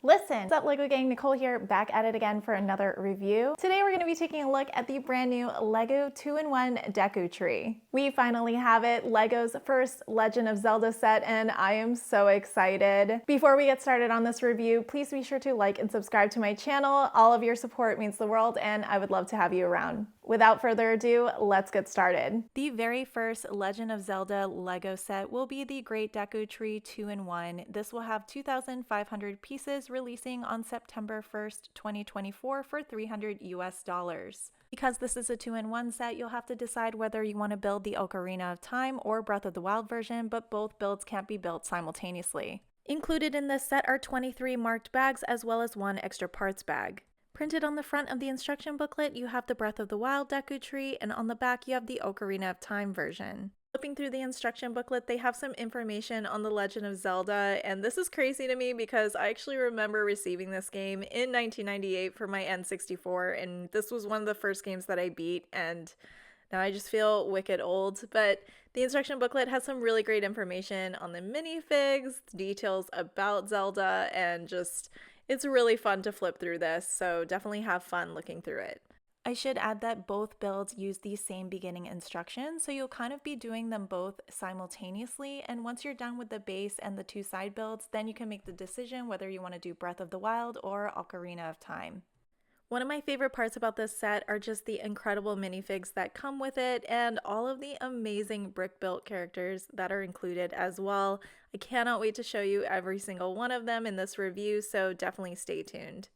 Listen, what's up LEGO gang, Nicole here, back at it again for another review. Today we're going to be taking a look at the brand new LEGO 2-in-1 Deku Tree. We finally have it, LEGO's first Legend of Zelda set, and I am so excited. Before we get started on this review, please be sure to like and subscribe to my channel. All of your support means the world and I would love to have you around. Without further ado, let's get started. The very first Legend of Zelda LEGO set will be the Great Deku Tree 2-in-1. This will have 2,500 pieces releasing on September 1st, 2024 for $300 US. Because this is a 2-in-1 set, you'll have to decide whether you want to build the Ocarina of Time or Breath of the Wild version, but both builds can't be built simultaneously. Included in this set are 23 marked bags as well as one extra parts bag. Printed on the front of the instruction booklet, you have the Breath of the Wild Deku Tree, and on the back you have the Ocarina of Time version. Flipping through the instruction booklet, they have some information on The Legend of Zelda, and this is crazy to me because I actually remember receiving this game in 1998 for my N64, and this was one of the first games that I beat, and now I just feel wicked old. But the instruction booklet has some really great information on the minifigs, details about Zelda, and just it's really fun to flip through this, so definitely have fun looking through it. I should add that both builds use the same beginning instructions, so you'll kind of be doing them both simultaneously, and once you're done with the base and the two side builds, then you can make the decision whether you want to do Breath of the Wild or Ocarina of Time. One of my favorite parts about this set are just the incredible minifigs that come with it and all of the amazing brick-built characters that are included as well. I cannot wait to show you every single one of them in this review, so definitely stay tuned.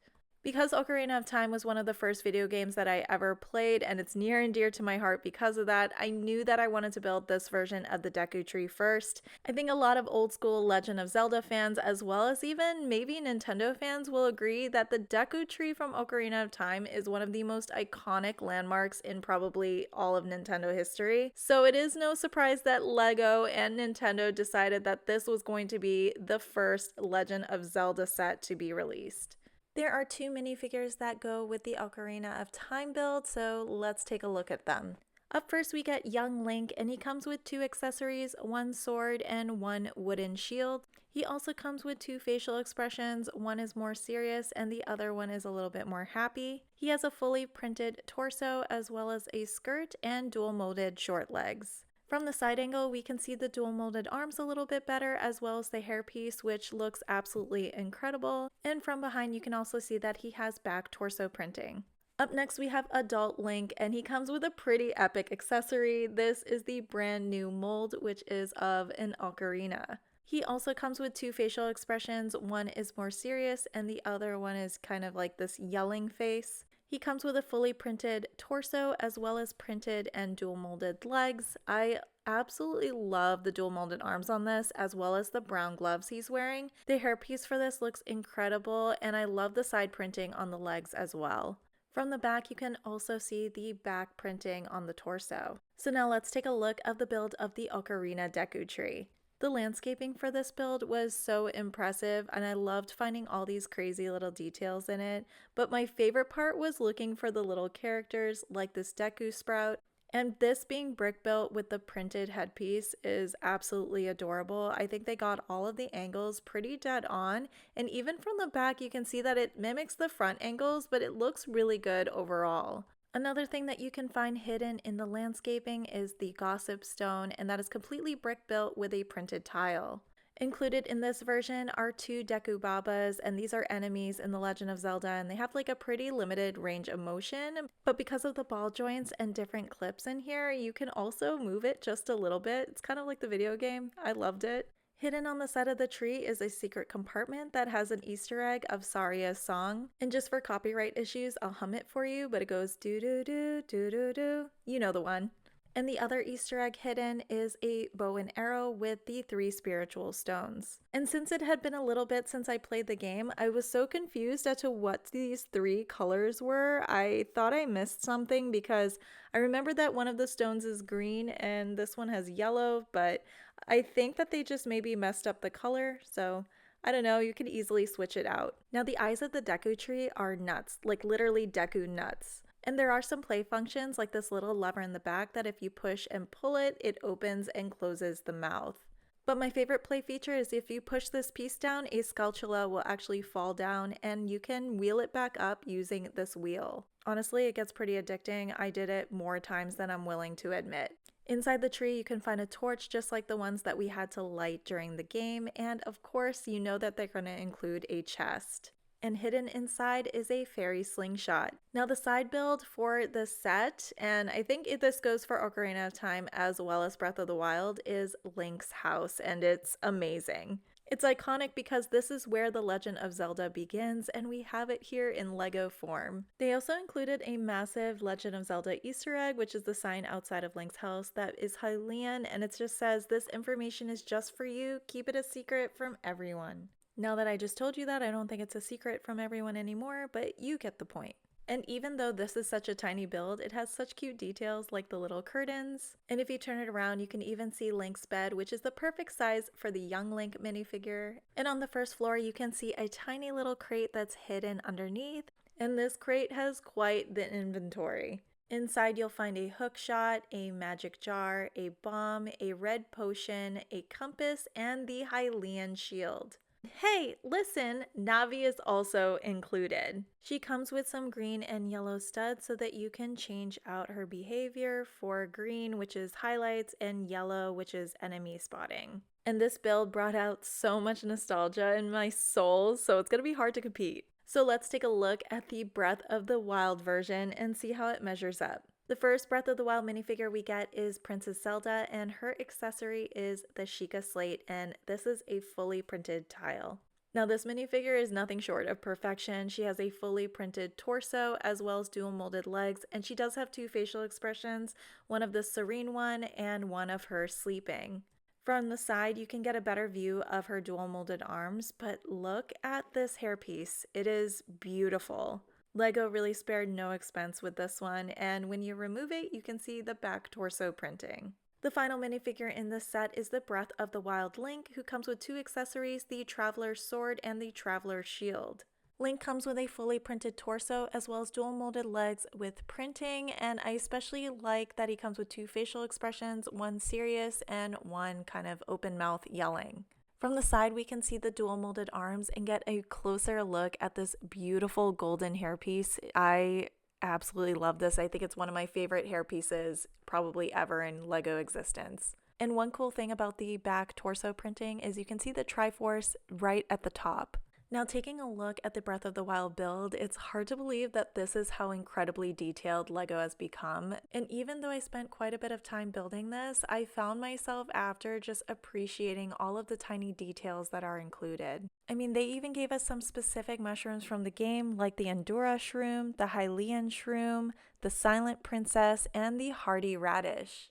Because Ocarina of Time was one of the first video games that I ever played, and it's near and dear to my heart because of that, I knew that I wanted to build this version of the Deku Tree first. I think a lot of old school Legend of Zelda fans, as well as even maybe Nintendo fans, will agree that the Deku Tree from Ocarina of Time is one of the most iconic landmarks in probably all of Nintendo history. So it is no surprise that LEGO and Nintendo decided that this was going to be the first Legend of Zelda set to be released. There are two minifigures that go with the Ocarina of Time build, so let's take a look at them. Up first we get young Link, and he comes with two accessories, one sword and one wooden shield. He also comes with two facial expressions, one is more serious and the other one is a little bit more happy. He has a fully printed torso as well as a skirt and dual molded short legs. From the side angle, we can see the dual molded arms a little bit better, as well as the hairpiece, which looks absolutely incredible. And from behind, you can also see that he has back torso printing. Up next, we have adult Link, and he comes with a pretty epic accessory. This is the brand new mold, which is of an ocarina. He also comes with two facial expressions. One is more serious, and the other one is kind of like this yelling face. He comes with a fully printed torso as well as printed and dual molded legs. I absolutely love the dual molded arms on this as well as the brown gloves he's wearing. The hairpiece for this looks incredible and I love the side printing on the legs as well. From the back you can also see the back printing on the torso. So now let's take a look at the build of the Ocarina Deku Tree. The landscaping for this build was so impressive and I loved finding all these crazy little details in it, but my favorite part was looking for the little characters like this Deku Sprout, and this being brick built with the printed headpiece is absolutely adorable. I think they got all of the angles pretty dead on, and even from the back you can see that it mimics the front angles, but it looks really good overall. Another thing that you can find hidden in the landscaping is the Gossip Stone, and that is completely brick built with a printed tile. Included in this version are two Deku Babas, and these are enemies in The Legend of Zelda, and they have like a pretty limited range of motion, but because of the ball joints and different clips in here, you can also move it just a little bit. It's kind of like the video game. I loved it. Hidden on the side of the tree is a secret compartment that has an Easter egg of Saria's song. And just for copyright issues, I'll hum it for you, but it goes doo-doo-doo, doo-doo-doo. You know the one. And the other Easter egg hidden is a bow and arrow with the 3 spiritual stones. And since it had been a little bit since I played the game, I was so confused as to what these 3 colors were. I thought I missed something because I remember that one of the stones is green and this one has yellow, but I think that they just maybe messed up the color, so I don't know, you could easily switch it out. Now the eyes of the Deku Tree are nuts, like literally Deku nuts. And there are some play functions like this little lever in the back that if you push and pull it, it opens and closes the mouth. But my favorite play feature is if you push this piece down, a Skulltula will actually fall down and you can wheel it back up using this wheel. Honestly, it gets pretty addicting. I did it more times than I'm willing to admit. Inside the tree, you can find a torch just like the ones that we had to light during the game, and of course, you know that they're going to include a chest. And hidden inside is a fairy slingshot. Now the side build for this set, and I think this goes for Ocarina of Time as well as Breath of the Wild, is Link's house, and it's amazing. It's iconic because this is where the Legend of Zelda begins, and we have it here in Lego form. They also included a massive Legend of Zelda Easter egg, which is the sign outside of Link's house that is Hylian, and it just says, "This information is just for you, keep it a secret from everyone." Now that I just told you that, I don't think it's a secret from everyone anymore, but you get the point. And even though this is such a tiny build, it has such cute details like the little curtains. And if you turn it around, you can even see Link's bed, which is the perfect size for the young Link minifigure. And on the first floor, you can see a tiny little crate that's hidden underneath. And this crate has quite the inventory. Inside, you'll find a hook shot, a magic jar, a bomb, a red potion, a compass, and the Hylian shield. Hey, listen, Navi is also included. She comes with some green and yellow studs so that you can change out her behavior for green, which is highlights, and yellow, which is enemy spotting. And this build brought out so much nostalgia in my soul, so it's gonna be hard to compete. So let's take a look at the Breath of the Wild version and see how it measures up. The first Breath of the Wild minifigure we get is Princess Zelda, and her accessory is the Sheikah Slate, and this is a fully printed tile. Now this minifigure is nothing short of perfection. She has a fully printed torso as well as dual molded legs, and she does have two facial expressions, one of the serene one and one of her sleeping. From the side, you can get a better view of her dual molded arms, but look at this hairpiece. It is beautiful. Lego really spared no expense with this one, and when you remove it, you can see the back torso printing. The final minifigure in this set is the Breath of the Wild Link, who comes with two accessories, the Traveler's Sword and the Traveler's Shield. Link comes with a fully printed torso as well as dual molded legs with printing, and I especially like that he comes with two facial expressions, one serious and one kind of open mouth yelling. From the side, we can see the dual molded arms and get a closer look at this beautiful golden hairpiece. I absolutely love this. I think it's one of my favorite hairpieces probably ever in Lego existence. And one cool thing about the back torso printing is you can see the Triforce right at the top. Now, taking a look at the Breath of the Wild build, it's hard to believe that this is how incredibly detailed Lego has become. And even though I spent quite a bit of time building this, I found myself after just appreciating all of the tiny details that are included. I mean, they even gave us some specific mushrooms from the game, like the Endura shroom, the Hylian shroom, the Silent Princess, and the Hardy Radish.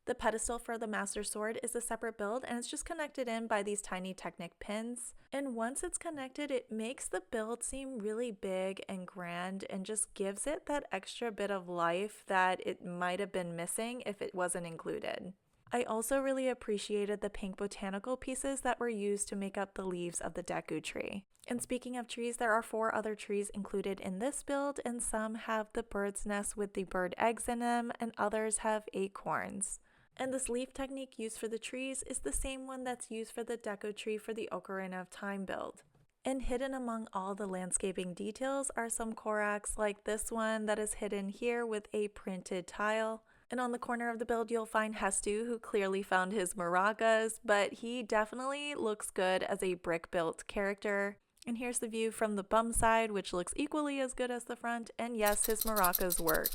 The pedestal for the Master Sword is a separate build, and it's just connected in by these tiny Technic pins. And once it's connected, it makes the build seem really big and grand and just gives it that extra bit of life that it might have been missing if it wasn't included. I also really appreciated the pink botanical pieces that were used to make up the leaves of the Deku tree. And speaking of trees, there are 4 other trees included in this build, and some have the bird's nest with the bird eggs in them, and others have acorns. And this leaf technique used for the trees is the same one that's used for the Deku tree for the Ocarina of Time build. And hidden among all the landscaping details are some Koraks like this one that is hidden here with a printed tile. And on the corner of the build, you'll find Hestu, who clearly found his maracas, but he definitely looks good as a brick-built character. And here's the view from the bum side, which looks equally as good as the front, and yes, his maracas work.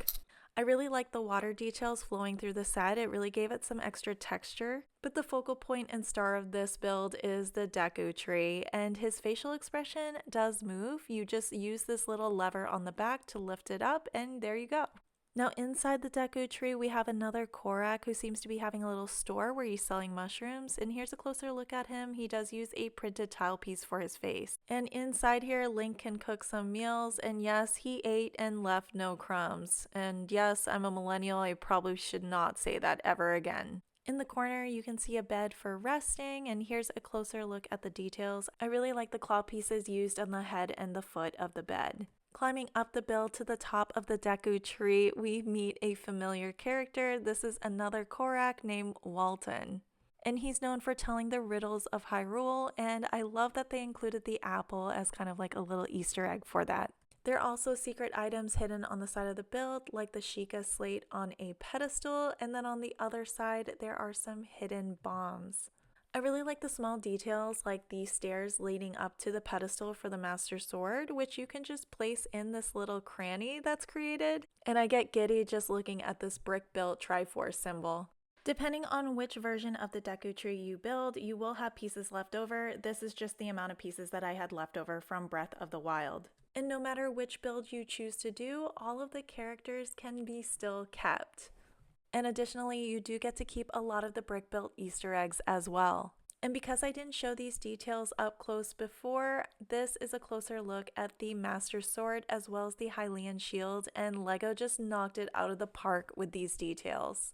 I really like the water details flowing through the set. It really gave it some extra texture. But the focal point and star of this build is the Deku tree, and his facial expression does move. You just use this little lever on the back to lift it up, and there you go. Now inside the Deku tree, we have another Korak who seems to be having a little store where he's selling mushrooms. And here's a closer look at him. He does use a printed tile piece for his face. And inside here, Link can cook some meals. And yes, he ate and left no crumbs. And yes, I'm a millennial. I probably should not say that ever again. In the corner, you can see a bed for resting, and here's a closer look at the details. I really like the claw pieces used on the head and the foot of the bed. Climbing up the build to the top of the Deku tree, we meet a familiar character. This is another Korak named Walton. and he's known for telling the riddles of Hyrule, and I love that they included the apple as kind of like a little Easter egg for that. There are also secret items hidden on the side of the build, like the Sheikah slate on a pedestal, and then on the other side there are some hidden bombs. I really like the small details like the stairs leading up to the pedestal for the Master Sword, which you can just place in this little cranny that's created, and I get giddy just looking at this brick-built Triforce symbol. Depending on which version of the Deku tree you build, you will have pieces left over. This is just the amount of pieces that I had left over from Breath of the Wild. And no matter which build you choose to do, all of the characters can be still kept. And additionally, you do get to keep a lot of the brick-built Easter eggs as well. And because I didn't show these details up close before, this is a closer look at the Master Sword as well as the Hylian shield, and LEGO just knocked it out of the park with these details.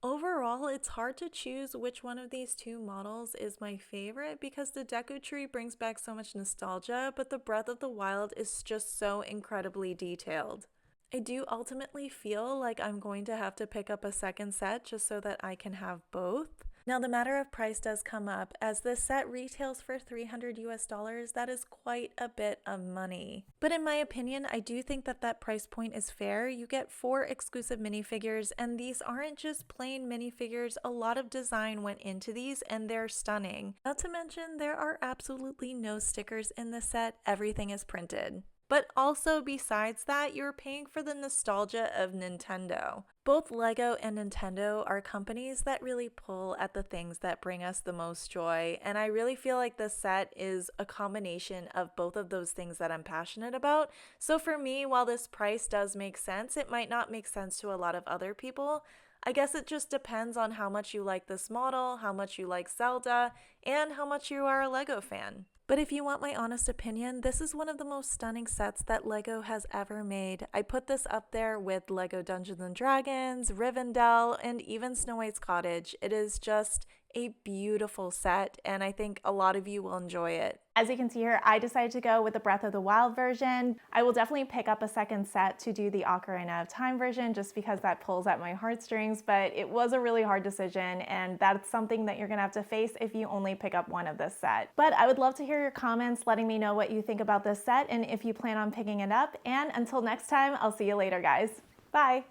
Overall, it's hard to choose which one of these two models is my favorite because the Deku tree brings back so much nostalgia, but the Breath of the Wild is just so incredibly detailed. I do ultimately feel like I'm going to have to pick up a second set just so that I can have both. Now the matter of price does come up, as this set retails for $300 US. That is quite a bit of money. But in my opinion, I do think that that price point is fair. You get 4 exclusive minifigures, and these aren't just plain minifigures. A lot of design went into these and they're stunning. Not to mention there are absolutely no stickers in this set. Everything is printed. But also, besides that, you're paying for the nostalgia of Nintendo. Both LEGO and Nintendo are companies that really pull at the things that bring us the most joy, and I really feel like this set is a combination of both of those things that I'm passionate about. So for me, while this price does make sense, it might not make sense to a lot of other people. I guess it just depends on how much you like this model, how much you like Zelda, and how much you are a LEGO fan. But if you want my honest opinion, this is one of the most stunning sets that LEGO has ever made. I put this up there with LEGO Dungeons & Dragons, Rivendell, and even Snow White's Cottage. It is just a beautiful set, and I think a lot of you will enjoy it. As you can see here, I decided to go with the Breath of the Wild version. I will definitely pick up a second set to do the Ocarina of Time version just because that pulls at my heartstrings, but it was a really hard decision, and that's something that you're gonna have to face if you only pick up one of this set. But I would love to hear your comments letting me know what you think about this set and if you plan on picking it up, and until next time, I'll see you later, guys. Bye!